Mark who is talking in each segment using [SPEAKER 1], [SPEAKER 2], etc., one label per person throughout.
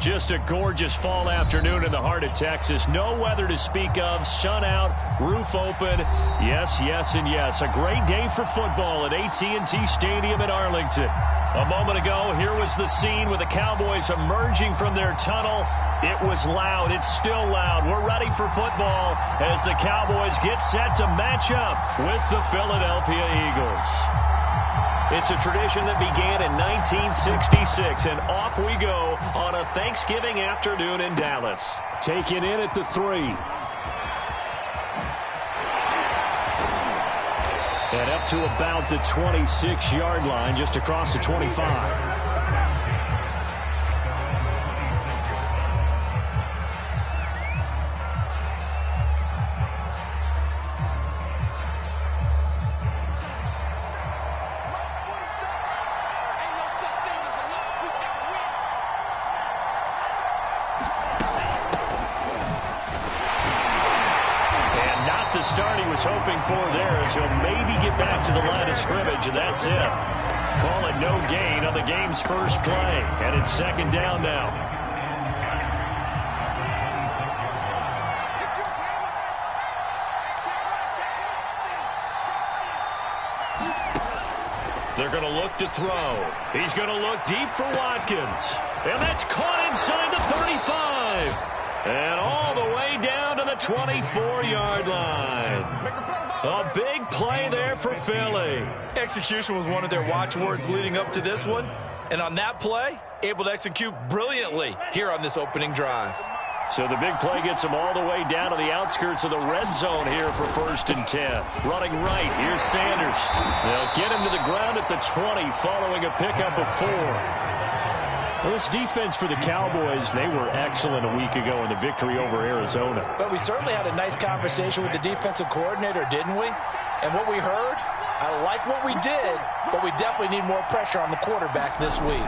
[SPEAKER 1] Just a gorgeous fall afternoon in the heart of Texas. No weather to speak of. Sun out, roof open. Yes, yes, and yes. A great day for football at AT&T Stadium in Arlington. A moment ago, here was the scene with the Cowboys emerging from their tunnel. It was loud. It's still loud. We're ready for football as the Cowboys get set to match up with the Philadelphia Eagles. It's a tradition that began in 1966, and off we go on a Thanksgiving afternoon in Dallas. Taken in at the 3. And up to about the 26-yard line, just across the 25. Start he was hoping for there as he'll maybe get back to the line of scrimmage, and that's it. Call it no gain on the game's first play, and it's second down now. They're going to look to throw. He's going to look deep for Watkins, and that's caught inside the 35. And all the way down to the 24-yard line. A big play there for Philly.
[SPEAKER 2] Execution was one of their watchwords leading up to this one. And on that play, able to execute brilliantly here on this opening drive.
[SPEAKER 1] So the big play gets them all the way down to the outskirts of the red zone here for 1st and 10. Running right, here's Sanders. They'll get him to the ground at the 20 following a pickup of 4. Well, this defense for the Cowboys, they were excellent a week ago in the victory over Arizona.
[SPEAKER 3] But we certainly had a nice conversation with the defensive coordinator, didn't we? And what we heard, I like what we did, but we definitely need more pressure on the quarterback this week.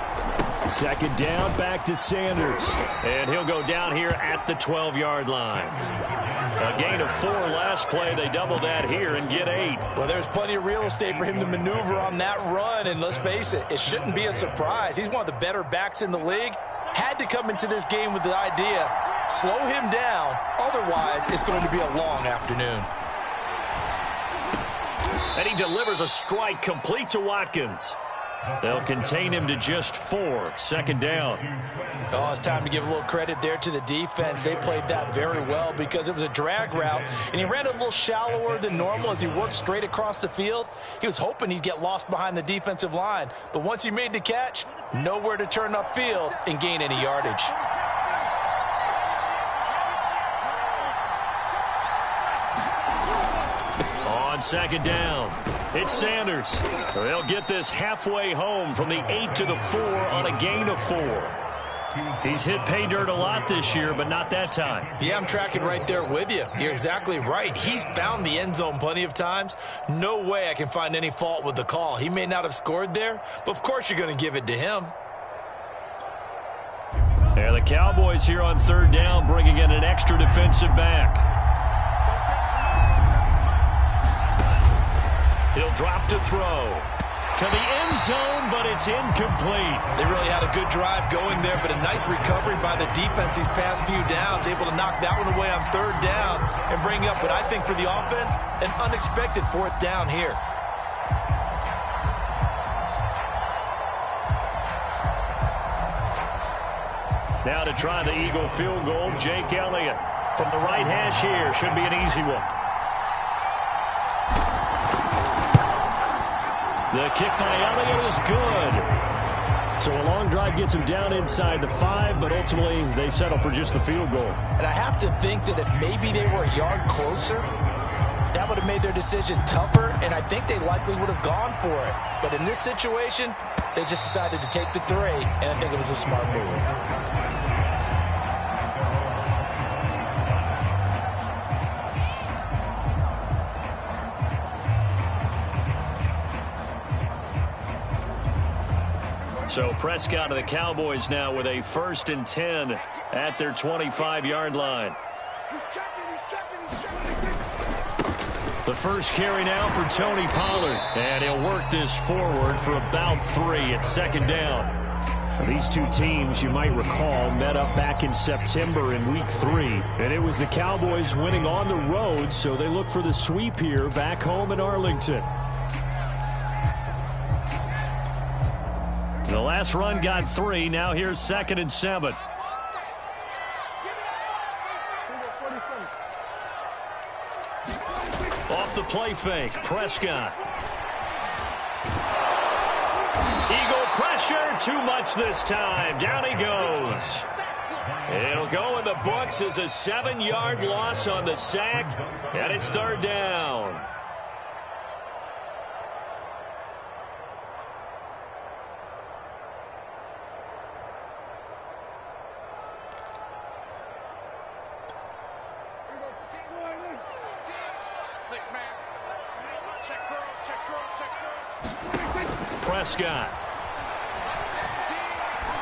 [SPEAKER 1] Second down, back to Sanders. And he'll go down here at the 12-yard line. A gain of 4 last play. They double that here and get 8.
[SPEAKER 3] Well, there's plenty of real estate for him to maneuver on that run. And let's face it, it shouldn't be a surprise. He's one of the better backs in the league. Had to come into this game with the idea, slow him down. Otherwise, it's going to be a long afternoon.
[SPEAKER 1] And he delivers a strike complete to Watkins. They'll contain him to just 4. Second down.
[SPEAKER 3] Oh, it's time to give a little credit there to the defense. They played that very well because it was a drag route, and he ran a little shallower than normal as he worked straight across the field. He was hoping he'd get lost behind the defensive line, but once he made the catch, nowhere to turn upfield and gain any yardage.
[SPEAKER 1] On second down, it's Sanders. They'll get this halfway home from the 8 to the 4 on a gain of 4. He's hit pay dirt a lot this year, but not that time.
[SPEAKER 3] Yeah, I'm tracking right there with you. You're exactly right. He's found the end zone plenty of times. No way I can find any fault with the call. He may not have scored there, but of course you're going to give it to him.
[SPEAKER 1] Yeah, the Cowboys here on third down bringing in an extra defensive back. He'll drop to throw. To the end zone, but it's incomplete.
[SPEAKER 2] They really had a good drive going there, but a nice recovery by the defense these past few downs, able to knock that one away on third down and bring up what I think for the offense, an unexpected 4th down here.
[SPEAKER 1] Now to try the Eagle field goal, Jake Elliott. From the right hash here, should be an easy one. The kick by Elliott is good. So a long drive gets him down inside the 5, but ultimately they settle for just the field goal.
[SPEAKER 3] And I have to think that if maybe they were a yard closer, that would have made their decision tougher, and I think they likely would have gone for it. But in this situation, they just decided to take the 3, and I think it was a smart move.
[SPEAKER 1] So Prescott of the Cowboys now with a 1st and 10 at their 25-yard line. The first carry now for Tony Pollard. And he'll work this forward for about 3 at second down. These two teams, you might recall, met up back in September in Week 3. And it was the Cowboys winning on the road, so they look for the sweep here back home in Arlington. The last run got 3. Now here's 2nd and 7. Off the play fake, Prescott. Eagle pressure, too much this time. Down he goes. It'll go in the books as a 7-yard loss on the sack, and it's 3rd down. Prescott.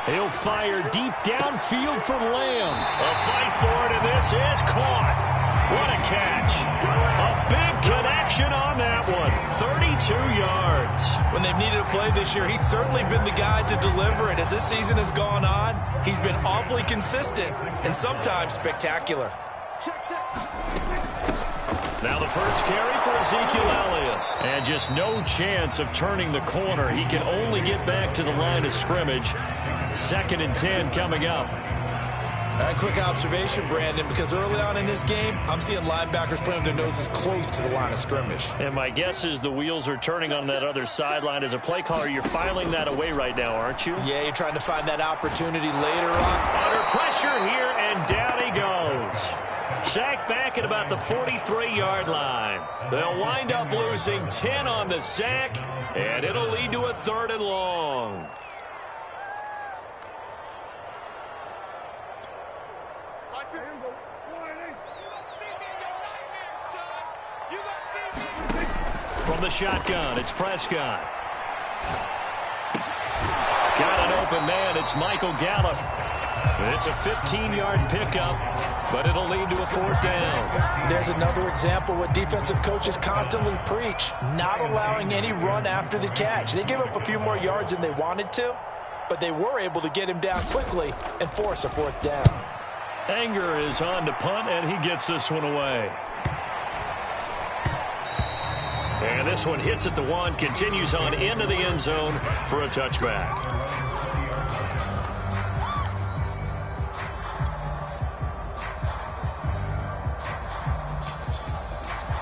[SPEAKER 1] He'll fire deep downfield for Lamb. A fight for it, and this is caught. What a catch. A big connection on that one. 32 yards.
[SPEAKER 2] When they've needed a play this year, he's certainly been the guy to deliver it. As this season has gone on, he's been awfully consistent and sometimes spectacular.
[SPEAKER 1] Now the first carry for Ezekiel Elliott. And just no chance of turning the corner. He can only get back to the line of scrimmage. 2nd and 10 coming up.
[SPEAKER 2] A quick observation, Brandon, because early on in this game, I'm seeing linebackers putting their noses close to the line of scrimmage.
[SPEAKER 1] And my guess is the wheels are turning on that other sideline. As a play caller, you're filing that away right now, aren't you?
[SPEAKER 2] Yeah, you're trying to find that opportunity later on.
[SPEAKER 1] Under pressure here, and down he goes. Sacked back at about the 43-yard line. They'll wind up losing 10 on the sack, and it'll lead to a 3rd and long. From the shotgun, it's Prescott. Got an open man, it's Michael Gallup. It's a 15-yard pickup, but it'll lead to a 4th down.
[SPEAKER 3] There's another example what defensive coaches constantly preach, not allowing any run after the catch. They gave up a few more yards than they wanted to, but they were able to get him down quickly and force a 4th down.
[SPEAKER 1] Anger is on to punt, and he gets this one away. And this one hits at the 1, continues on into the end zone for a touchback.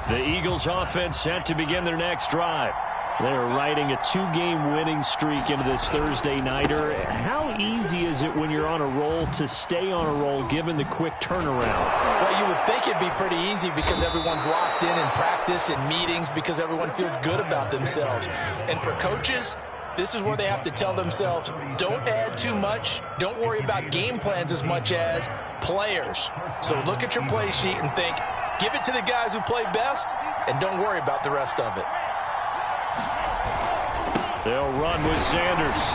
[SPEAKER 1] The Eagles offense set to begin their next drive. They're riding a 2-game winning streak into this Thursday nighter. How easy is it when you're on a roll to stay on a roll given the quick turnaround?
[SPEAKER 3] Well, you would think it'd be pretty easy because everyone's locked in practice and meetings because everyone feels good about themselves. And for coaches, this is where they have to tell themselves, don't add too much. Don't worry about game plans as much as players. So look at your play sheet and think, give it to the guys who play best, and don't worry about the rest of it.
[SPEAKER 1] They'll run with Sanders.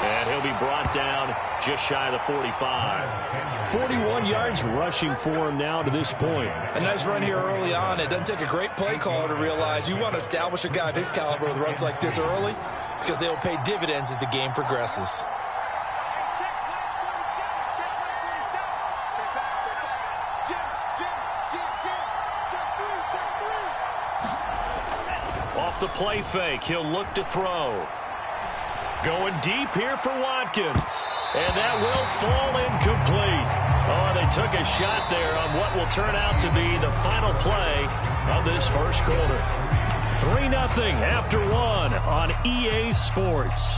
[SPEAKER 1] And he'll be brought down just shy of the 45. 41 yards rushing for him now to this point.
[SPEAKER 2] A nice run here early on. It doesn't take a great play caller to realize you want to establish a guy of his caliber with runs like this early because they'll pay dividends as the game progresses.
[SPEAKER 1] Off the play fake, he'll look to throw. Going deep here for Watkins. And that will fall incomplete. Oh, they took a shot there on what will turn out to be the final play of this first quarter. 3-0 after 1 on EA Sports.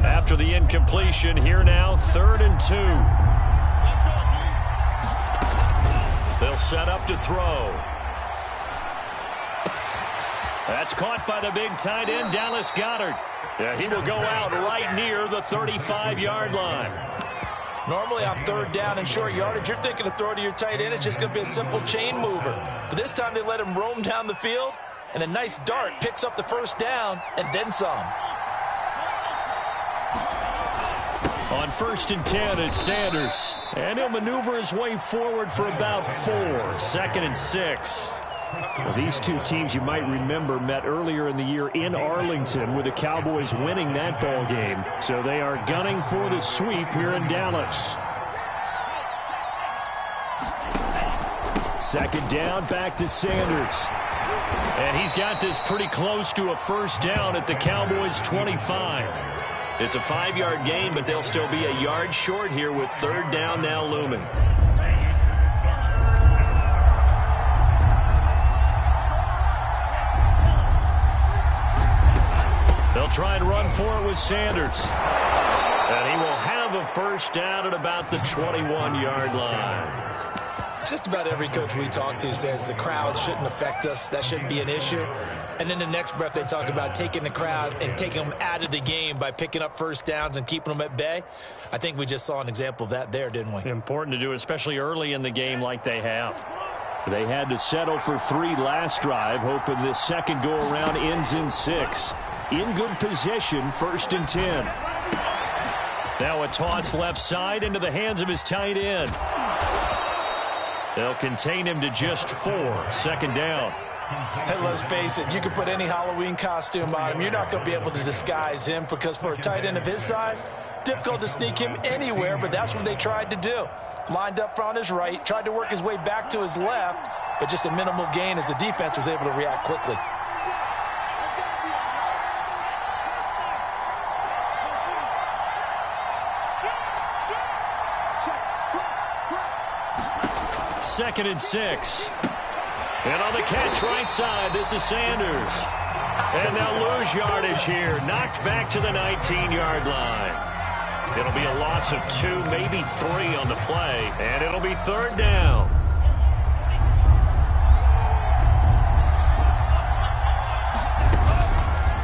[SPEAKER 1] After the incompletion, here now, 3rd and 2. They'll set up to throw. That's caught by the big tight end, Dallas Goedert. Yeah, he will go out right near the 35-yard line.
[SPEAKER 3] Normally on 3rd down and short yardage, you're thinking of throw to your tight end. It's just going to be a simple chain mover. But this time they let him roam down the field, and a nice dart picks up the 1st down and then some.
[SPEAKER 1] On 1st and 10, it's Sanders. And he'll maneuver his way forward for about 4. 2nd and 6. Well, these two teams, you might remember, met earlier in the year in Arlington with the Cowboys winning that ball game. So they are gunning for the sweep here in Dallas. Second down, back to Sanders. And he's got this pretty close to a first down at the Cowboys' 25. It's a 5-yard gain, but they'll still be a yard short here with third down now looming. They'll try and run for it with Sanders. And he will have a first down at about the 21-yard line.
[SPEAKER 3] Just about every coach we talk to says the crowd shouldn't affect us. That shouldn't be an issue. And then the next breath they talk about taking the crowd and taking them out of the game by picking up first downs and keeping them at bay. I think we just saw an example of that there, didn't we?
[SPEAKER 1] Important to do, especially early in the game like they have. They had to settle for 3 last drive, hoping this second go-around ends in 6. In good position, 1st and 10. Now a toss left side into the hands of his tight end. They'll contain him to just 4. Second down.
[SPEAKER 3] Hey, let's face it, you can put any Halloween costume on him. You're not going to be able to disguise him because for a tight end of his size, difficult to sneak him anywhere, but that's what they tried to do. Lined up on his right, tried to work his way back to his left, but just a minimal gain as the defense was able to react quickly.
[SPEAKER 1] Second and 6. And on the catch right side, this is Sanders. And they'll lose yardage here. Knocked back to the 19-yard line. It'll be a loss of 2, maybe 3 on the play. And it'll be third down.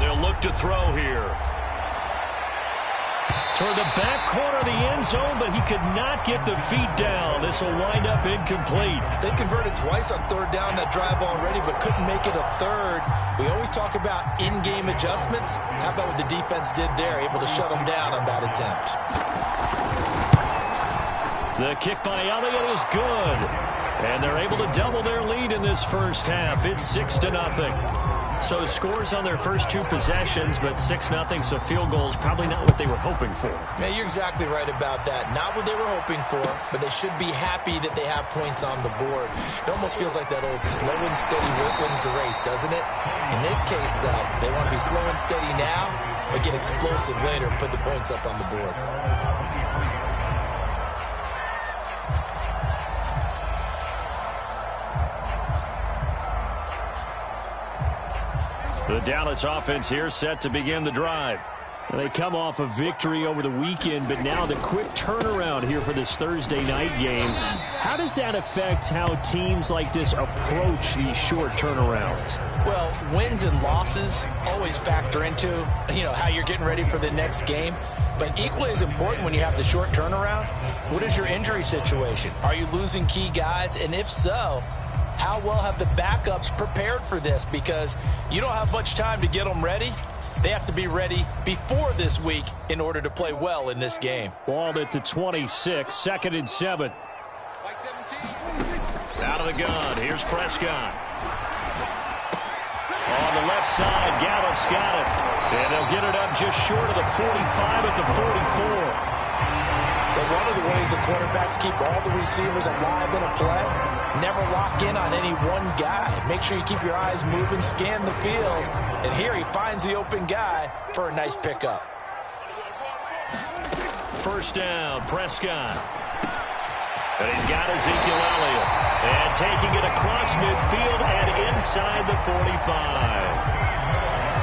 [SPEAKER 1] They'll look to throw here. Toward the back corner of the end zone, but he could not get the feet down. This will wind up incomplete.
[SPEAKER 3] They converted twice on third down that drive already, but couldn't make it a third. We always talk about in-game adjustments. How about what the defense did there, able to shut them down on that attempt?
[SPEAKER 1] The kick by Elliott is good. And they're able to double their lead in this first half. It's 6-0. So scores on their first 2 possessions, but 6-0, so field goals probably not what they were hoping for.
[SPEAKER 3] Man, you're exactly right about that. Not what they were hoping for, but they should be happy that they have points on the board. It almost feels like that old slow and steady work wins the race, doesn't it? In this case, though, they want to be slow and steady now, but get explosive later and put the points up on the board.
[SPEAKER 1] The Dallas offense here set to begin the drive. They come off a victory over the weekend, but now the quick turnaround here for this Thursday night game. How does that affect how teams like this approach these short turnarounds?
[SPEAKER 3] Well, wins and losses always factor into, how you're getting ready for the next game. But equally as important when you have the short turnaround, what is your injury situation? Are you losing key guys? And if so, how well have the backups prepared for this? Because you don't have much time to get them ready. They have to be ready before this week in order to play well in this game.
[SPEAKER 1] Balled at the 26, 2nd and 7. Out of the gun, here's Prescott. On the left side, Gallup's got it. And they'll get it up just short of the 45 at the 44.
[SPEAKER 3] But one of the ways the quarterbacks keep all the receivers alive in a play, never lock in on any one guy. Make sure you keep your eyes moving, scan the field. And here he finds the open guy for a nice pickup.
[SPEAKER 1] First down, Prescott. And he's got Ezekiel Elliott. And taking it across midfield and inside the 45.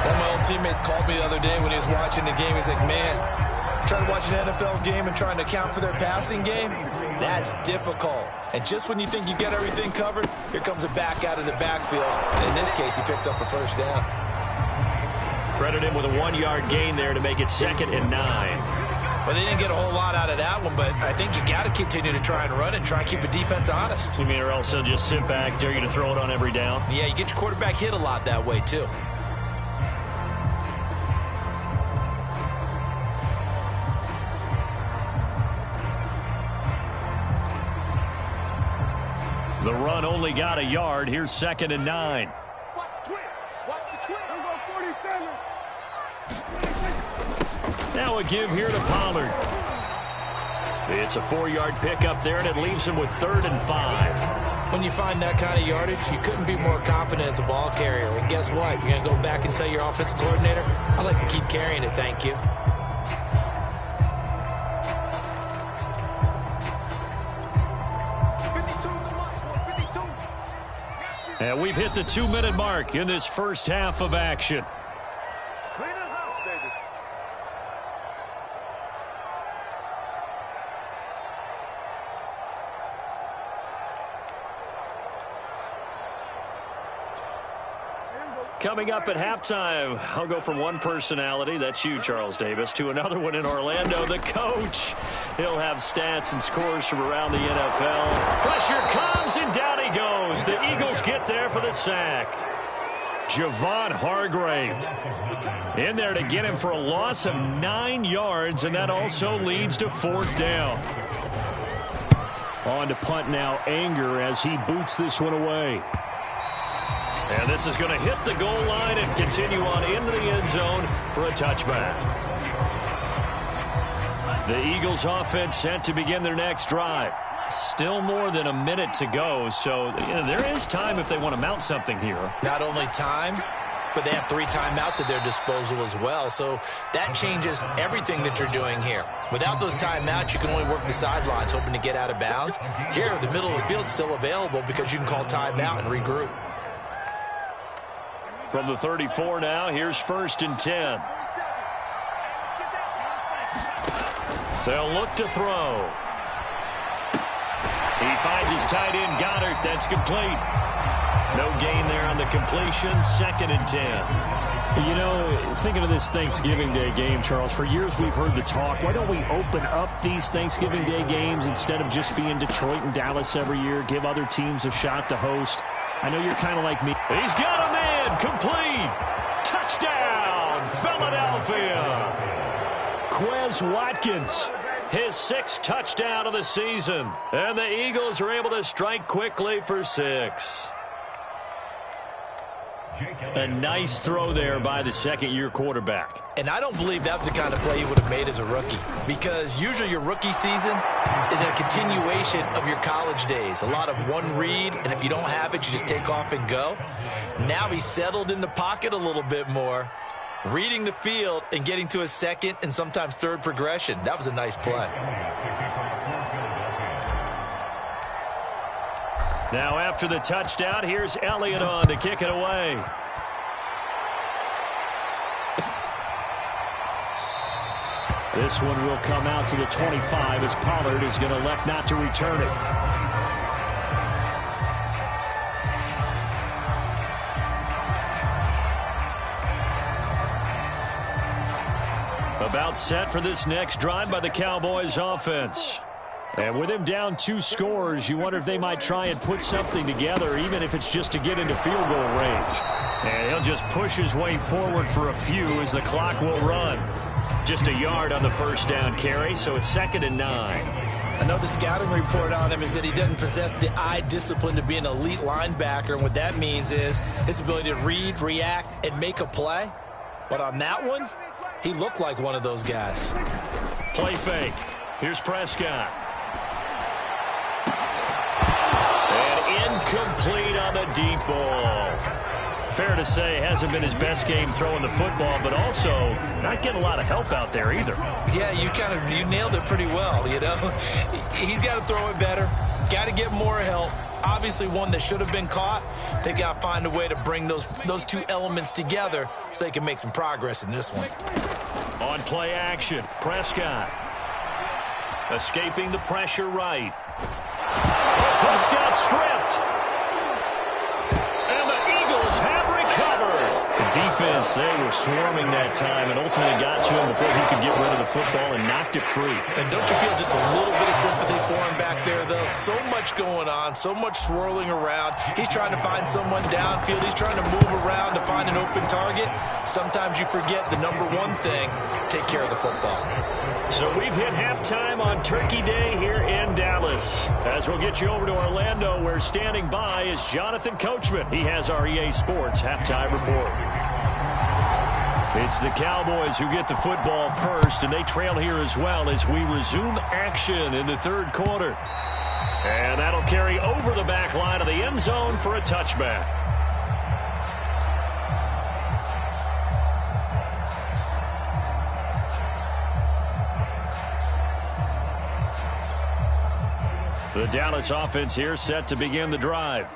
[SPEAKER 3] One of my old teammates called me the other day when he was watching the game. He's like, man, trying to watch an NFL game and trying to account for their passing game, that's difficult. And just when you think you get everything covered, here comes a back out of the backfield. And in this case, he picks up a first down.
[SPEAKER 1] Credit him with a 1-yard gain there to make it 2nd and 9.
[SPEAKER 3] Well, they didn't get a whole lot out of that one, but I think you got to continue to try and run and try and keep the defense honest.
[SPEAKER 1] You mean, or else they'll just sit back, dare you to throw it on every down?
[SPEAKER 3] Yeah, you get your quarterback hit a lot that way, too.
[SPEAKER 1] The run only got a yard. Here's 2nd and 9.
[SPEAKER 4] Watch the twist. Watch the twist. 47.
[SPEAKER 1] Now a give here to Pollard. It's a 4-yard pickup there, and it leaves him with 3rd and 5.
[SPEAKER 3] When you find that kind of yardage, you couldn't be more confident as a ball carrier. And guess what? You're going to go back and tell your offensive coordinator, I'd like to keep carrying it, thank you.
[SPEAKER 1] And we've hit the 2-minute mark in this first half of action.
[SPEAKER 4] Clean the house, baby.
[SPEAKER 1] Coming up at halftime, I'll go from one personality, that's you, Charles Davis, to another one in Orlando, the coach. He'll have stats and scores from around the NFL. Pressure comes, and down he goes. The Eagles get there for the sack. Javon Hargrave in there to get him for a loss of 9 yards, and that also leads to 4th down. On to punt now, Anger, as he boots this one away. And this is going to hit the goal line and continue on into the end zone for a touchback. The Eagles offense set to begin their next drive. Still more than a minute to go, so there is time if they want to mount something here.
[SPEAKER 3] Not only time, but they have 3 timeouts at their disposal as well, so that changes everything that you're doing here. Without those timeouts, you can only work the sidelines, hoping to get out of bounds. Here, the middle of the field is still available because you can call timeout and regroup.
[SPEAKER 1] From the 34 now, here's 1st and 10. They'll look to throw. He finds his tight end, Goddard. That's complete. No gain there on the completion. 2nd and 10.
[SPEAKER 5] You know, thinking of this Thanksgiving Day game, Charles, for years we've heard the talk, why don't we open up these Thanksgiving Day games instead of just being Detroit and Dallas every year, give other teams a shot to host? I know you're kind of like me.
[SPEAKER 1] He's got a man. Complete. Touchdown, Philadelphia. Quez Watkins, his 6th touchdown of the season. And the Eagles are able to strike quickly for 6. A nice throw there by the 2nd-year quarterback.
[SPEAKER 3] And I don't believe that was the kind of play he would have made as a rookie, because usually your rookie season is a continuation of your college days. A lot of one read, and if you don't have it, you just take off and go. Now he's settled in the pocket a little bit more, reading the field and getting to his 2nd and sometimes 3rd progression. That was a nice play.
[SPEAKER 1] Now after the touchdown, here's Elliott on to kick it away. This one will come out to the 25 as Pollard is going to elect not to return it. About set for this next drive by the Cowboys offense. And with him down 2 scores, you wonder if they might try and put something together, even if it's just to get into field goal range. And he'll just push his way forward for a few as the clock will run. Just a yard on the 1st down carry, so it's 2nd and 9.
[SPEAKER 3] I know the scouting report on him is that he doesn't possess the eye discipline to be an elite linebacker, and what that means is his ability to read, react, and make a play. But on that one, he looked like one of those guys.
[SPEAKER 1] Play fake. Here's Prescott. And incomplete on the deep ball. Fair to say, hasn't been his best game throwing the football, but also not getting a lot of help out there either.
[SPEAKER 3] Yeah, you nailed it pretty well, you know. He's got to throw it better, got to get more help. Obviously one that should have been caught. They got to find a way to bring those 2 elements together so they can make some progress in this one.
[SPEAKER 1] On play action, Prescott. Escaping the pressure right. Prescott stripped. And the Eagles have recovered. The defense, they were swarming that time and ultimately got to him before he could get rid of the football and knocked it free.
[SPEAKER 3] And don't you feel just a little bit of sympathy for him back there, though? So much going on, so much swirling around. He's trying to find someone downfield. He's trying to move around to find an open target. Sometimes you forget the number one thing, take care of the football.
[SPEAKER 1] So we've hit halftime on Turkey Day here in Dallas. As we'll get you over to Orlando, where standing by is Jonathan Coachman. He has our EA Sports halftime report. It's the Cowboys who get the football first, and they trail here as well as we resume action in the third quarter. And that'll carry over the back line of the end zone for a touchback. The Dallas offense here set to begin the drive.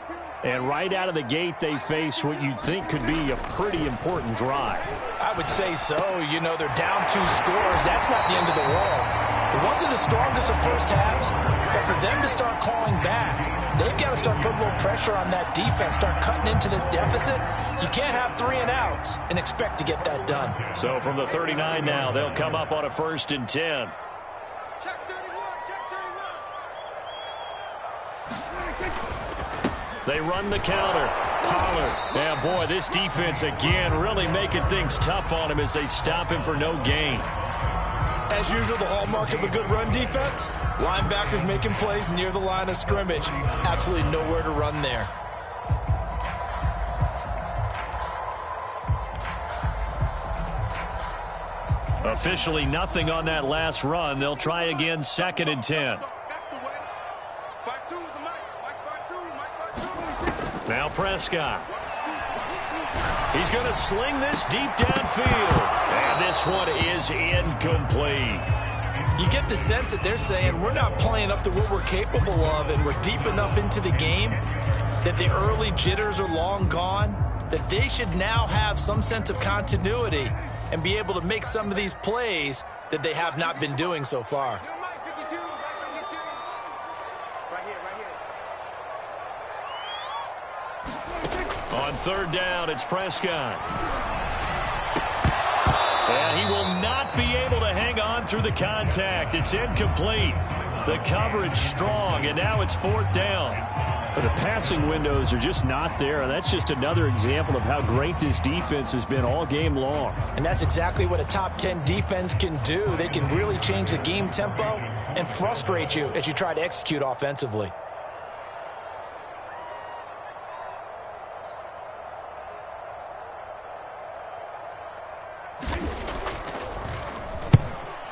[SPEAKER 1] And right out of the gate, they face what you'd think could be a pretty important drive.
[SPEAKER 3] I would say so. You know, they're down 2 scores. That's not the end of the world. It wasn't the strongest of first halves, but for them to start calling back, they've got to start putting a little pressure on that defense, start cutting into this deficit. You can't have 3 and outs and expect to get that done.
[SPEAKER 1] So from the 39 now, they'll come up on a 1st and 10.
[SPEAKER 4] Check 31, check 31.
[SPEAKER 1] They run the counter. Pollard. Yeah, boy, this defense again really making things tough on him as they stop him for no gain.
[SPEAKER 2] As usual, the hallmark of a good run defense, linebackers making plays near the line of scrimmage. Absolutely nowhere to run there.
[SPEAKER 1] Officially nothing on that last run. They'll try again 2nd and 10. Now Prescott. He's going to sling this deep downfield. And this one is incomplete.
[SPEAKER 2] You get the sense that they're saying we're not playing up to what we're capable of, and we're deep enough into the game that the early jitters are long gone, that they should now have some sense of continuity and be able to make some of these plays that they have not been doing so far.
[SPEAKER 1] On 3rd down, it's Prescott. And he will not be able to hang on through the contact. It's incomplete. The coverage strong, and now it's 4th down.
[SPEAKER 5] But the passing windows are just not there. That's just another example of how great this defense has been all game long.
[SPEAKER 3] And that's exactly what a top 10 defense can do. They can really change the game tempo and frustrate you as you try to execute offensively.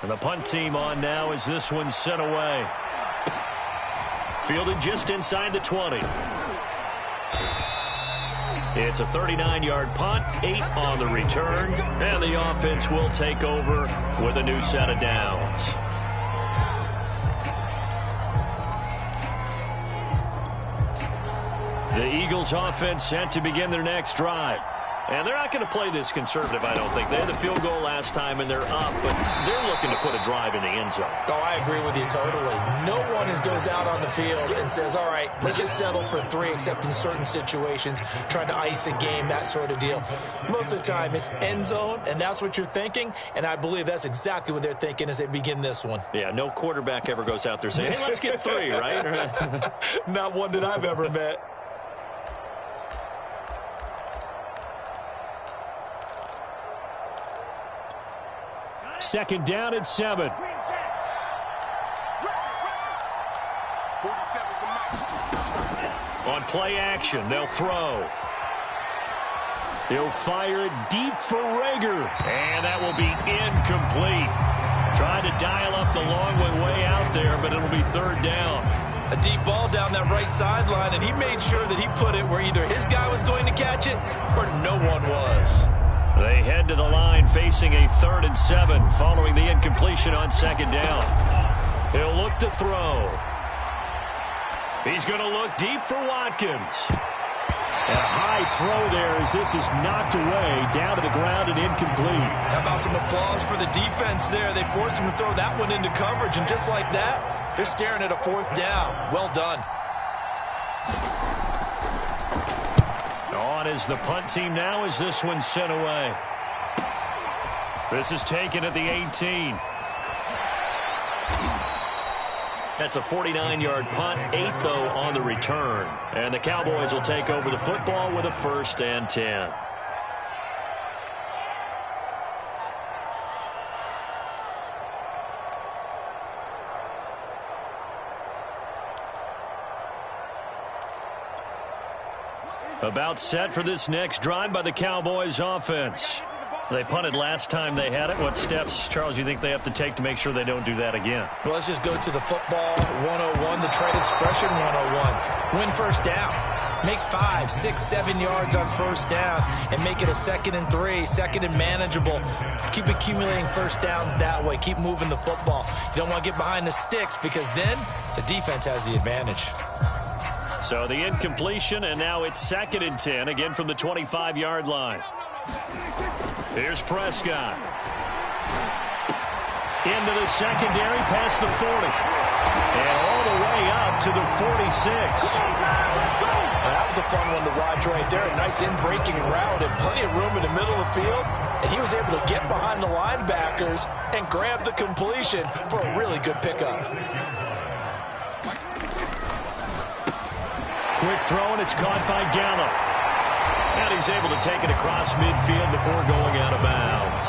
[SPEAKER 1] And the punt team on now as this one's sent away. Fielded just inside the 20. It's a 39-yard punt, 8 on the return, and the offense will take over with a new set of downs. The Eagles offense set to begin their next drive. And they're not going to play this conservative, I don't think. They had the field goal last time, and they're up, but they're looking to put a drive in the end zone.
[SPEAKER 2] Oh, I agree with you totally. No one goes out on the field and says, all right, let's just settle for 3, except in certain situations, trying to ice a game, that sort of deal. Most of the time, it's end zone, and that's what you're thinking, and I believe that's exactly what they're thinking as they begin this one.
[SPEAKER 1] Yeah, no quarterback ever goes out there saying, hey, let's get 3, right?
[SPEAKER 2] Not one that I've ever met.
[SPEAKER 5] Second down and 7.
[SPEAKER 1] On play action, they'll throw. He'll fire it deep for Rager. And that will be incomplete. Trying to dial up the long way out there, but it'll be 3rd down.
[SPEAKER 2] A deep ball down that right sideline, and he made sure that he put it where either his guy was going to catch it or no one was.
[SPEAKER 1] They head to the line facing a 3rd and 7 following the incompletion on 2nd down. He'll look to throw. He's going to look deep for Watkins.
[SPEAKER 5] A high throw there as this is knocked away down to the ground and incomplete.
[SPEAKER 2] How about some applause for the defense there? They forced him to throw that one into coverage, and just like that, they're staring at a 4th down. Well done.
[SPEAKER 1] On is the punt team now as this one's sent away. This is taken at the 18. That's a 49-yard punt, 8 though on the return. And the Cowboys will take over the football with a 1st and 10. About set for this next drive by the Cowboys offense. They punted last time they had it. What steps, Charles, you think they have to take to make sure they don't do that again?
[SPEAKER 2] Well, let's just go to the football 101, the trade expression 101. Win first down. Make 5, 6, 7 yards on first down and make it a 2nd and 3, 2nd and manageable. Keep accumulating first downs that way. Keep moving the football. You don't want to get behind the sticks because then the defense has the advantage.
[SPEAKER 1] So the incompletion, and now it's 2nd and 10, again from the 25-yard line. Here's Prescott. Into the secondary, past the 40. And all the way up to the 46.
[SPEAKER 3] That was a fun one to watch right there. A nice in-breaking route and plenty of room in the middle of the field. And he was able to get behind the linebackers and grab the completion for a really good pickup.
[SPEAKER 1] Quick throw, and it's caught by Gallup. And he's able to take it across midfield before going out of bounds.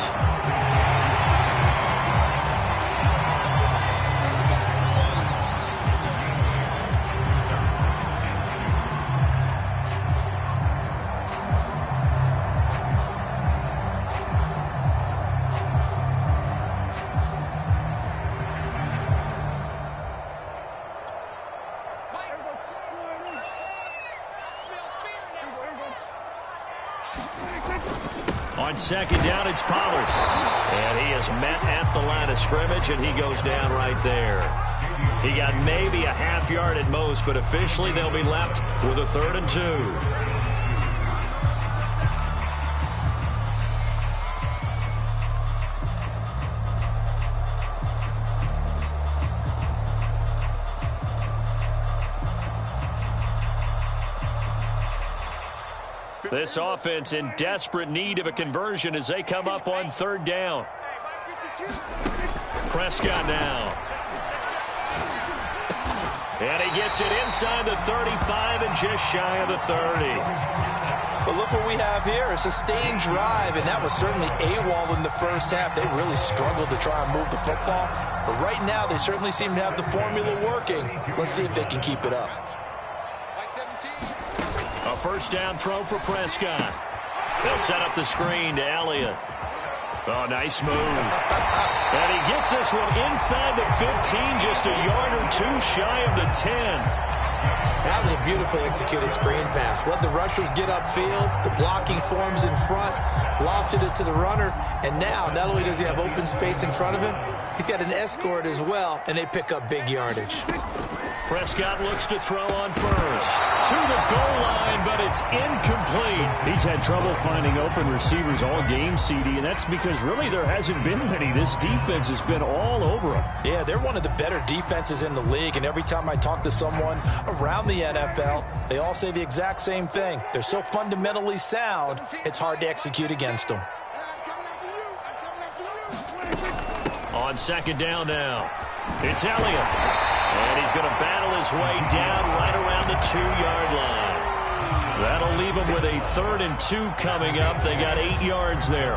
[SPEAKER 1] On 2nd down, it's Pollard. And he is met at the line of scrimmage, and he goes down right there. He got maybe a half yard at most, but officially they'll be left with a 3rd and 2. This offense in desperate need of a conversion as they come up on 3rd down. Prescott now. And he gets it inside the 35 and just shy of the 30.
[SPEAKER 3] But look what we have here, a sustained drive, and that was certainly AWOL in the first half. They really struggled to try and move the football. But right now, they certainly seem to have the formula working. Let's see if they can keep it up.
[SPEAKER 1] A 1st down throw for Prescott. They'll set up the screen to Elliott. Oh, nice move. And he gets this one inside the 15, just a yard or 2 shy of the 10.
[SPEAKER 2] That was a beautifully executed screen pass. Let the rushers get upfield. The blocking forms in front. Lofted it to the runner. And now, not only does he have open space in front of him, he's got an escort as well, and they pick up big yardage.
[SPEAKER 1] Prescott looks to throw on 1st. To the goal line, but it's incomplete.
[SPEAKER 5] He's had trouble finding open receivers all game, CD, and that's because really there hasn't been many. This defense has been all over him.
[SPEAKER 3] Yeah, they're one of the better defenses in the league, and every time I talk to someone around the NFL, they all say the exact same thing. They're so fundamentally sound, it's hard to execute against them.
[SPEAKER 1] On 2nd down now, it's Elliott. And he's going to battle his way down right around the 2-yard line. That'll leave him with a 3rd and 2 coming up. They got 8 yards there.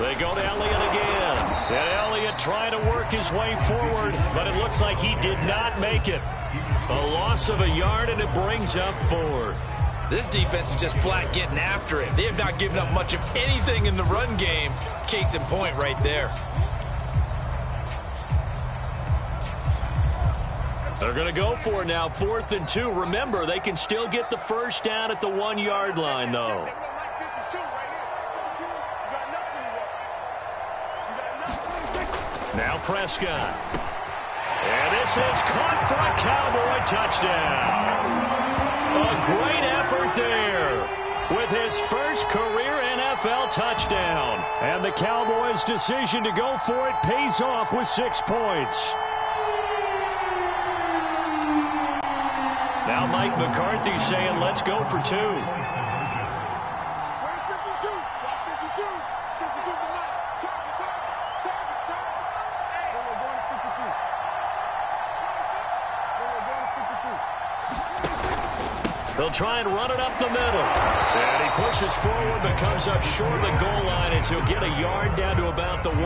[SPEAKER 1] They go to Elliott again. And Elliott trying to work his way forward, but it looks like he did not make it. A loss of a yard, and it brings up 4th.
[SPEAKER 2] This defense is just flat getting after it. They have not given up much of anything in the run game. Case in point right there.
[SPEAKER 1] They're going to go for it now, 4th and 2. Remember, they can still get the 1st down at the 1-yard line, though. Now Prescott. And this is caught for a Cowboy touchdown. A great effort there with his first career NFL touchdown. And the Cowboys' decision to go for it pays off with 6 points. Now Mike McCarthy saying, let's go for 2. They'll try and run it up the middle. And he pushes forward but comes up short of the goal line as he'll get a yard down to about the 1.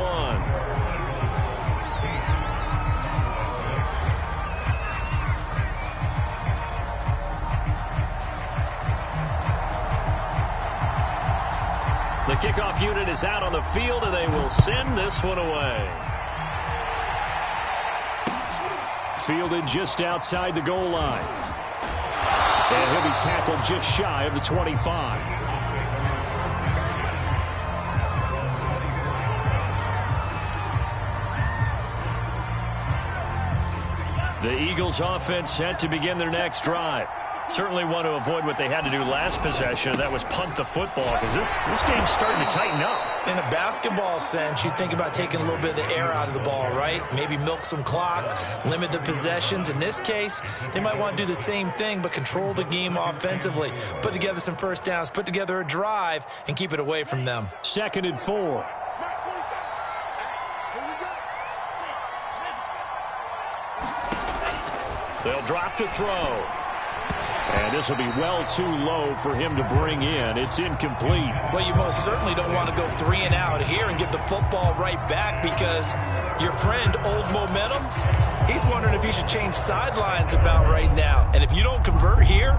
[SPEAKER 1] The kickoff unit is out on the field, and they will send this one away. Fielded just outside the goal line. And he'll be tackled just shy of the 25. The Eagles offense set to begin their next drive. Certainly want to avoid what they had to do last possession. That was punt the football, because this game's starting to tighten up.
[SPEAKER 2] In a basketball sense, you think about taking a little bit of the air out of the ball, right? Maybe milk some clock, limit the possessions. In this case, they might want to do the same thing, but control the game offensively. Put together some first downs, put together a drive, and keep it away from them.
[SPEAKER 5] 2nd and 4.
[SPEAKER 1] They'll drop to throw. And this will be well too low for him to bring in. It's incomplete.
[SPEAKER 2] Well, you most certainly don't want to go 3 and out here and give the football right back, because your friend, Old Momentum, he's wondering if he should change sidelines about right now. And if you don't convert here,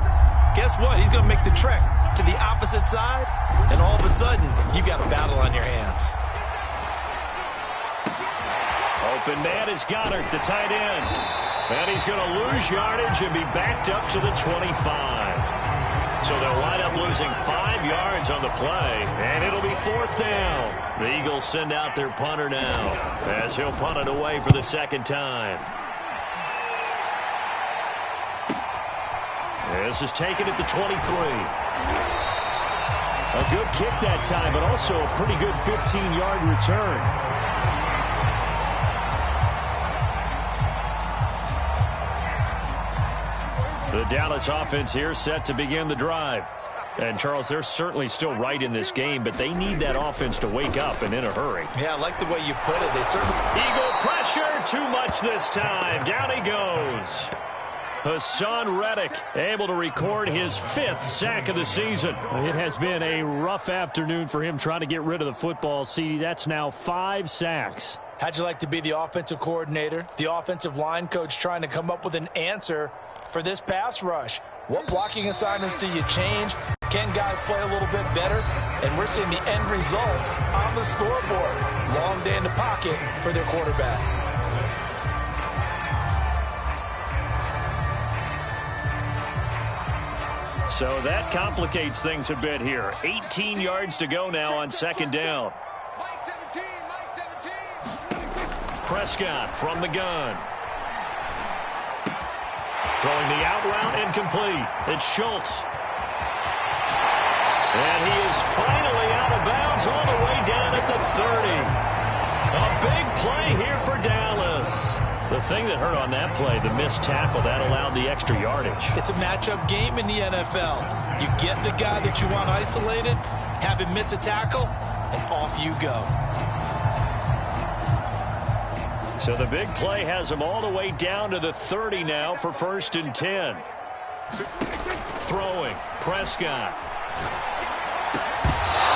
[SPEAKER 2] guess what? He's going to make the trek to the opposite side, and all of a sudden, you've got a battle on your hands.
[SPEAKER 1] Open man is Goddard, the tight end. And he's going to lose yardage and be backed up to the 25. So they'll wind up losing 5 yards on the play, and it'll be 4th down. The Eagles send out their punter now, as he'll punt it away for the 2nd time. This is taken at the 23.
[SPEAKER 5] A good kick that time, but also a pretty good 15-yard return.
[SPEAKER 1] The Dallas offense here set to begin the drive. And, Charles, they're certainly still right in this game, but they need that offense to wake up and in a hurry.
[SPEAKER 2] Yeah, I like the way you put it. They certainly...
[SPEAKER 1] Eagle pressure, too much this time. Down he goes. Hassan Reddick able to record his 5th sack of the season.
[SPEAKER 5] It has been a rough afternoon for him trying to get rid of the football, CD. That's now 5 sacks.
[SPEAKER 2] How'd you like to be the offensive coordinator, the offensive line coach, trying to come up with an answer for this pass rush? What blocking assignments do you change? Can guys play a little bit better? And we're seeing the end result on the scoreboard. Long day in the pocket for their quarterback.
[SPEAKER 1] So that complicates things a bit here. 18 yards to go now on 2nd down. Prescott from the gun. Throwing the out route incomplete. It's Schultz. And he is finally out of bounds all the way down at the 30. A big play here for Dallas. The thing that hurt on that play, the missed tackle, that allowed the extra yardage.
[SPEAKER 2] It's a matchup game in the NFL. You get the guy that you want isolated, have him miss a tackle, and off you go.
[SPEAKER 1] So the big play has him all the way down to the 30 now for 1st and 10. Throwing. Prescott.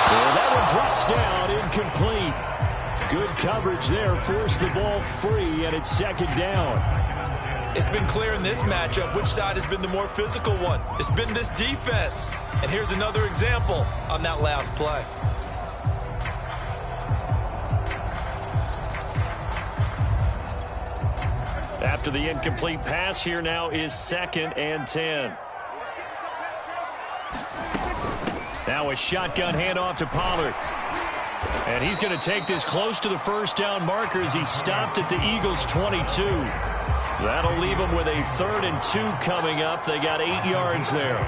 [SPEAKER 1] And that one drops down, incomplete. Good coverage there, forced the ball free, and it's 2nd down.
[SPEAKER 2] It's been clear in this matchup which side has been the more physical one. It's been this defense. And here's another example on that last play.
[SPEAKER 1] After the incomplete pass, here now is 2nd and 10. Now a shotgun handoff to Pollard. And he's going to take this close to the 1st down marker as he stopped at the Eagles' 22. That'll leave them with a 3rd and 2 coming up. They got 8 yards there.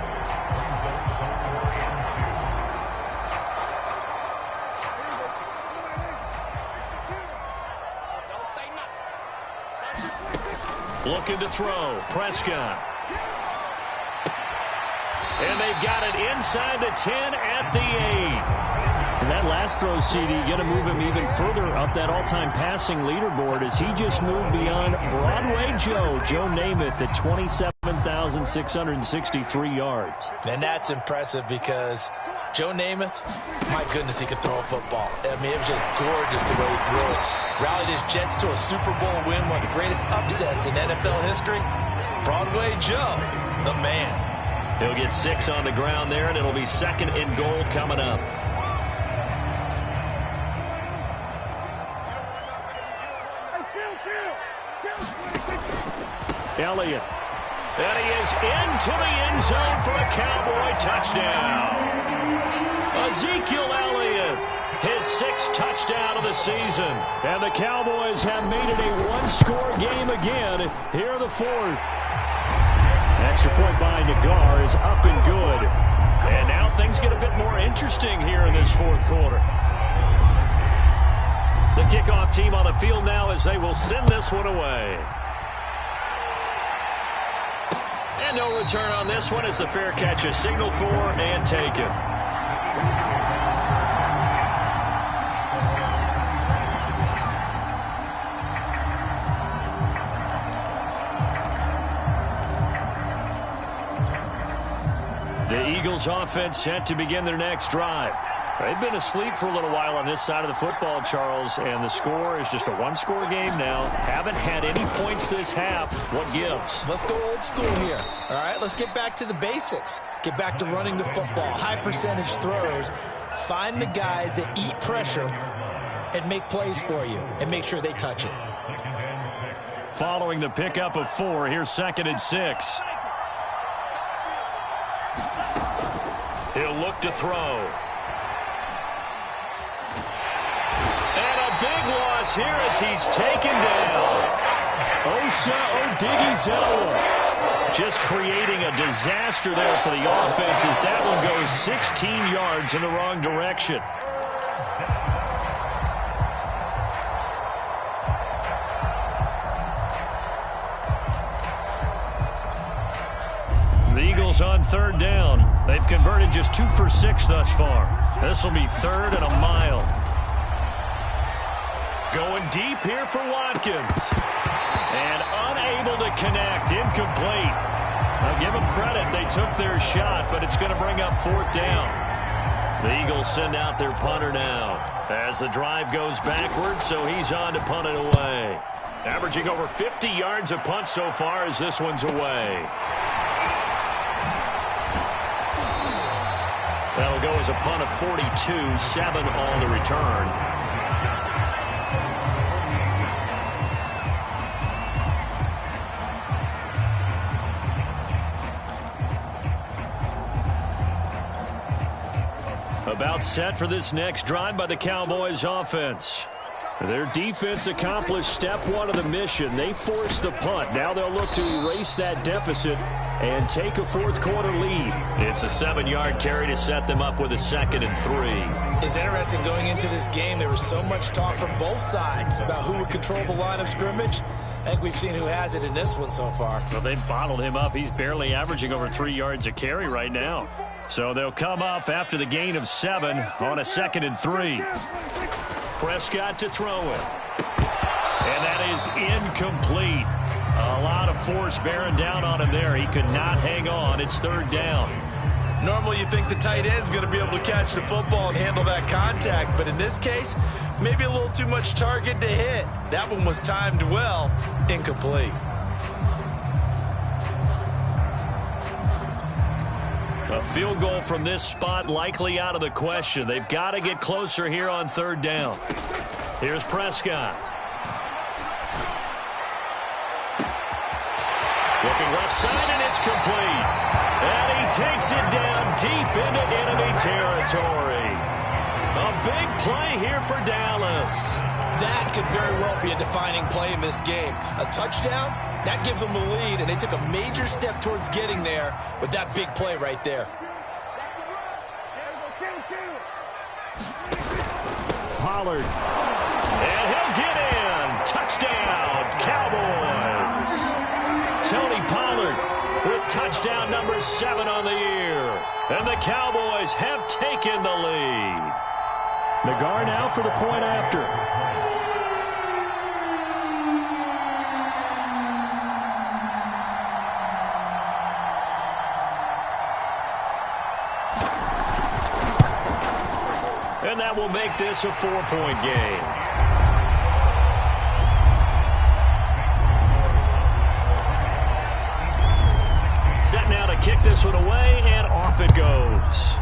[SPEAKER 1] Looking to throw. Prescott. And they've got it inside the 10 at the 8.
[SPEAKER 5] And that last throw, CD, going to move him even further up that all-time passing leaderboard as he just moved beyond Broadway Joe Namath at 27,663 yards.
[SPEAKER 2] And that's impressive because Joe Namath, my goodness, he could throw a football. I mean, it was just gorgeous the way he threw it. Rallied his Jets to a Super Bowl win, one of the greatest upsets in NFL history. Broadway Joe, the man.
[SPEAKER 1] He'll get 6 on the ground there, and it'll be 2nd and goal coming up. Elliott. And he is into the end zone for a Cowboy touchdown. Ezekiel Elliott, his 6th touchdown of the season. And the Cowboys have made it a one-score game again here in the 4th. Extra point by Nagar is up and good. And now things get a bit more interesting here in this 4th quarter. The kickoff team on the field now as they will send this one away. And no return on this one as the fair catch is signaled for and taken. The Eagles offense set to begin their next drive. They've been asleep for a little while on this side of the football, Charles, and the score is just a one-score game now. Haven't had any points this half. What gives?
[SPEAKER 2] Let's go old school here. All right, let's get back to the basics. Get back to running the football, high percentage throws. Find the guys that eat pressure and make plays for you and make sure they touch it.
[SPEAKER 1] Following the pickup of 4, here's 2nd and 6. He'll look to throw. Big loss here as he's taken down. Osa Odighizuwa just creating a disaster there for the offense as that one goes 16 yards in the wrong direction. The Eagles on 3rd down. They've converted just 2 for 6 thus far. This will be 3rd and a mile. Going deep here for Watkins. And unable to connect. Incomplete. I'll give them credit. They took their shot, but it's going to bring up 4th down. The Eagles send out their punter now as the drive goes backwards, so he's on to punt it away. Averaging over 50 yards a punt so far as this one's away. That'll go as a punt of 42, 7 on the return. About set for this next drive by the Cowboys offense. Their defense accomplished step 1 of the mission. They forced the punt. Now they'll look to erase that deficit and take a 4th quarter lead. It's a 7-yard carry to set them up with a 2nd and 3.
[SPEAKER 2] It's interesting going into this game. There was so much talk from both sides about who would control the line of scrimmage. I think we've seen who has it in this one so far.
[SPEAKER 1] Well, they've bottled him up. He's barely averaging over 3 yards a carry right now. So they'll come up after the gain of 7 on a 2nd and 3. Prescott to throw it. And that is incomplete. A lot of force bearing down on him there. He could not hang on. It's 3rd down.
[SPEAKER 2] Normally you think the tight end's going to be able to catch the football and handle that contact, but in this case, maybe a little too much target to hit. That one was timed well. Incomplete.
[SPEAKER 1] A field goal from this spot likely out of the question. They've got to get closer here on 3rd down. Here's Prescott. Looking left side, and it's complete. And he takes it down deep into enemy territory. A big play here for Dallas.
[SPEAKER 2] That could very well be a defining play in this game. A touchdown, that gives them the lead, and they took a major step towards getting there with that big play right there.
[SPEAKER 1] Pollard. And he'll get in. Touchdown, Cowboys. Tony Pollard with touchdown number 7 on the year. And the Cowboys have taken the lead. Nagar now for the point after. And that will make this a 4-point game. Set now to kick this one away, and off it goes.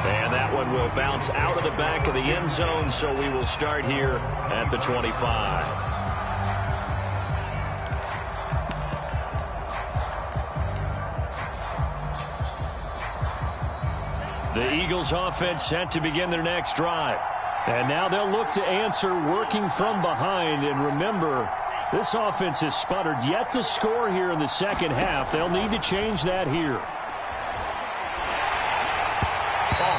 [SPEAKER 1] And that one will bounce out of the back of the end zone, so we will start here at the 25. The Eagles offense set to begin their next drive.
[SPEAKER 5] And now they'll look to answer working from behind. And remember, this offense has sputtered yet to score here in the second half. They'll need to change that here.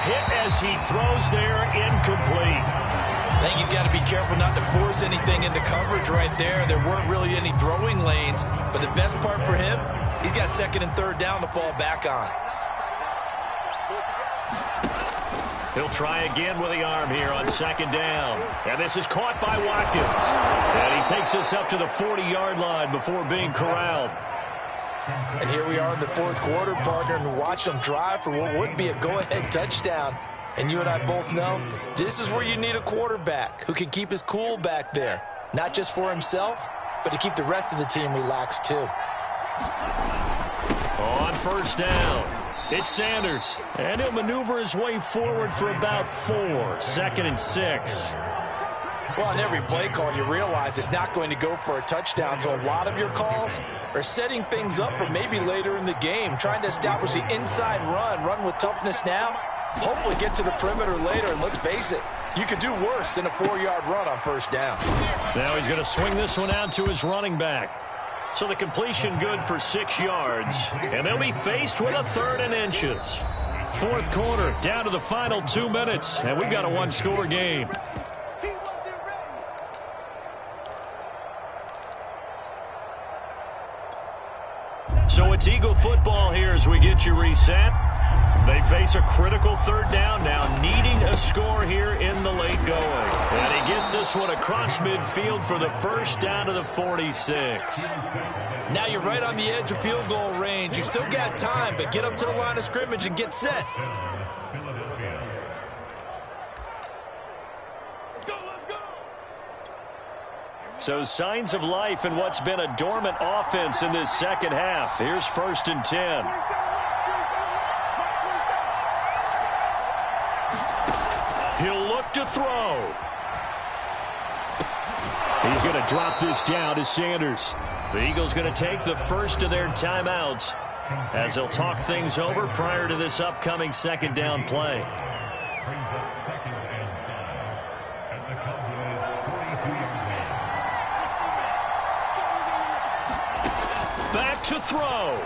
[SPEAKER 1] Hit as he throws there, incomplete.
[SPEAKER 2] I think he's got to be careful not to force anything into coverage right there. There weren't really any throwing lanes, but the best part for him, he's got second and third down to fall back on.
[SPEAKER 1] He'll try again with the arm here on second down. And this is caught by Watkins. And he takes us up to the 40-yard line before being corralled.
[SPEAKER 2] And here we are in the fourth quarter, partner, and watch them drive for what would be a go-ahead touchdown. And you and I both know this is where you need a quarterback who can keep his cool back there. Not just for himself, but to keep the rest of the team relaxed too.
[SPEAKER 1] On first down, it's Sanders. And he'll maneuver his way forward for about 4. Second and 6.
[SPEAKER 2] Well, on every play call, you realize it's not going to go for a touchdown. So a lot of your calls are setting things up for maybe later in the game, trying to establish the inside run with toughness now, hopefully get to the perimeter later. And let's face it, you could do worse than a 4-yard run on first down.
[SPEAKER 1] Now he's going to swing this one out to his running back. So the completion good for 6 yards, and they'll be faced with a 3rd and inches. Fourth quarter, down to the final 2 minutes, and we've got a 1-score game. So it's Eagle football here as we get you reset. They face a critical 3rd down now, needing a score here in the late going. And he gets this one across midfield for the first down to the 46.
[SPEAKER 2] Now you're right on the edge of field goal range. You still got time, but get up to the line of scrimmage and get set.
[SPEAKER 1] So signs of life in what's been a dormant offense in this second half. Here's 1st and 10. He'll look to throw.
[SPEAKER 5] He's going to drop this down to Sanders.
[SPEAKER 1] The Eagles going to take the first of their timeouts as they'll talk things over prior to this upcoming second down play. Back to throw.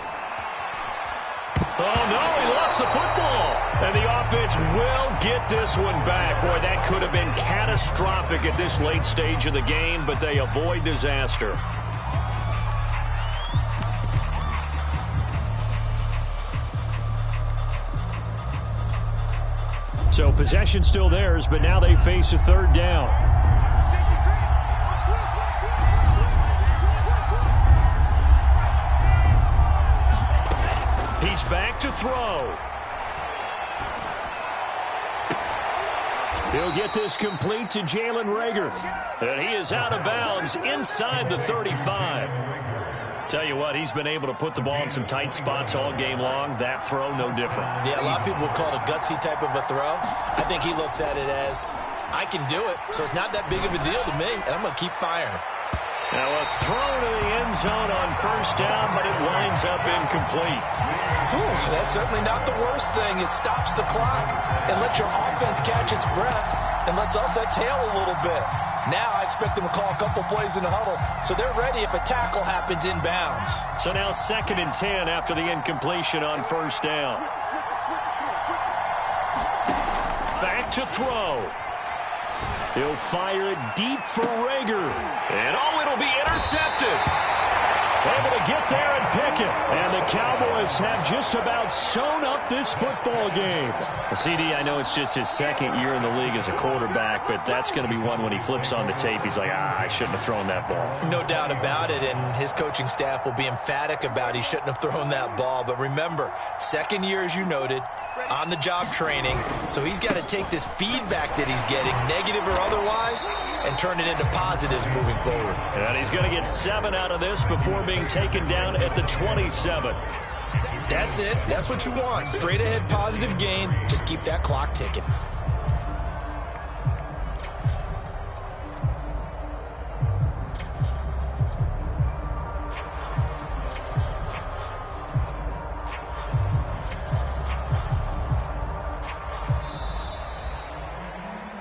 [SPEAKER 1] Oh, no, he lost the football. And the offense will get this one back. Boy, that could have been catastrophic at this late stage of the game, but they avoid disaster.
[SPEAKER 5] So possession still theirs, but now they face a 3rd down.
[SPEAKER 1] He's back to throw.
[SPEAKER 5] He'll get this complete to Jalen Reagor.
[SPEAKER 1] And he is out of bounds inside the 35. Tell you what, he's been able to put the ball in some tight spots all game long. That throw, no different.
[SPEAKER 2] Yeah, a lot of people would call it a gutsy type of a throw. I think he looks at it as, I can do it, so it's not that big of a deal to me, and I'm going to keep firing.
[SPEAKER 1] Now a throw to the end zone on first down, but it winds up incomplete.
[SPEAKER 2] Whew, that's certainly not the worst thing. It stops the clock and lets your offense catch its breath and lets us exhale a little bit. Now I expect them to call a couple plays in the huddle, so they're ready if a tackle happens inbounds.
[SPEAKER 1] So now 2nd and 10 after the incompletion on first down. Back to throw.
[SPEAKER 5] He'll fire it deep for Reagor.
[SPEAKER 1] And oh, it'll be intercepted.
[SPEAKER 5] Able to get there and pick it. And the Cowboys have just about sewn up this football game.
[SPEAKER 1] CD, I know it's just his 2nd year in the league as a quarterback, but that's going to be one when he flips on the tape. He's like, I shouldn't have thrown that ball.
[SPEAKER 2] No doubt about it, and his coaching staff will be emphatic about he shouldn't have thrown that ball. But remember, 2nd year, as you noted, on-the-job training, so he's got to take this feedback that he's getting, negative or otherwise, and turn it into positives moving forward.
[SPEAKER 1] And he's going to get 7 out of this before being taken down at the 27.
[SPEAKER 2] That's it. That's what you want. Straight ahead positive gain. Just keep that clock ticking.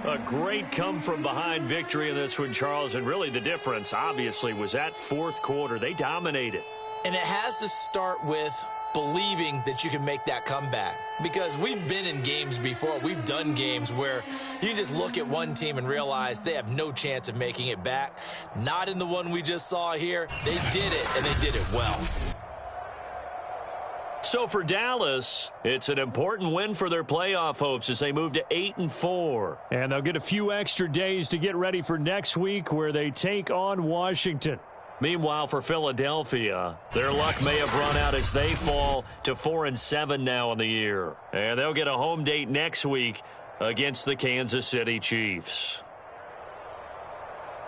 [SPEAKER 1] A great come-from-behind victory in this one, Charles, and really the difference, obviously, was that fourth quarter. They dominated.
[SPEAKER 2] And it has to start with believing that you can make that comeback. Because we've been in games before. We've done games where you just look at one team and realize they have no chance of making it back. Not in the one we just saw here. They did it, and they did it well.
[SPEAKER 1] So for Dallas, it's an important win for their playoff hopes as they move to 8-4.
[SPEAKER 5] And they'll get a few extra days to get ready for next week where they take on Washington.
[SPEAKER 1] Meanwhile, for Philadelphia, their luck may have run out as they fall to 4-7 now in the year. And they'll get a home date next week against the Kansas City Chiefs.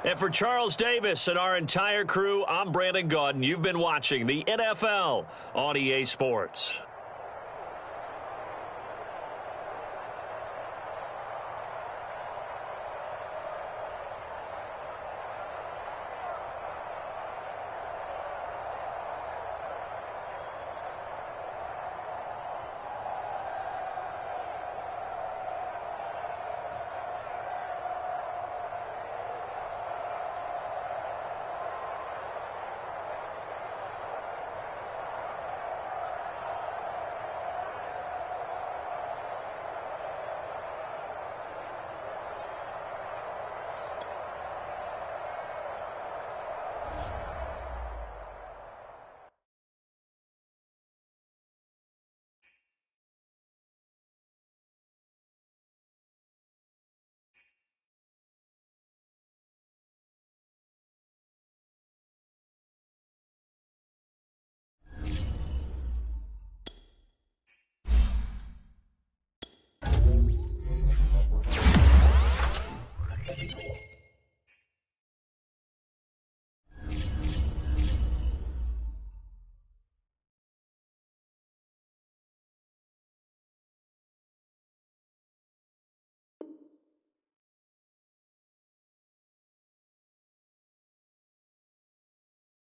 [SPEAKER 1] And for Charles Davis and our entire crew, I'm Brandon Gaudin. You've been watching the NFL on EA Sports.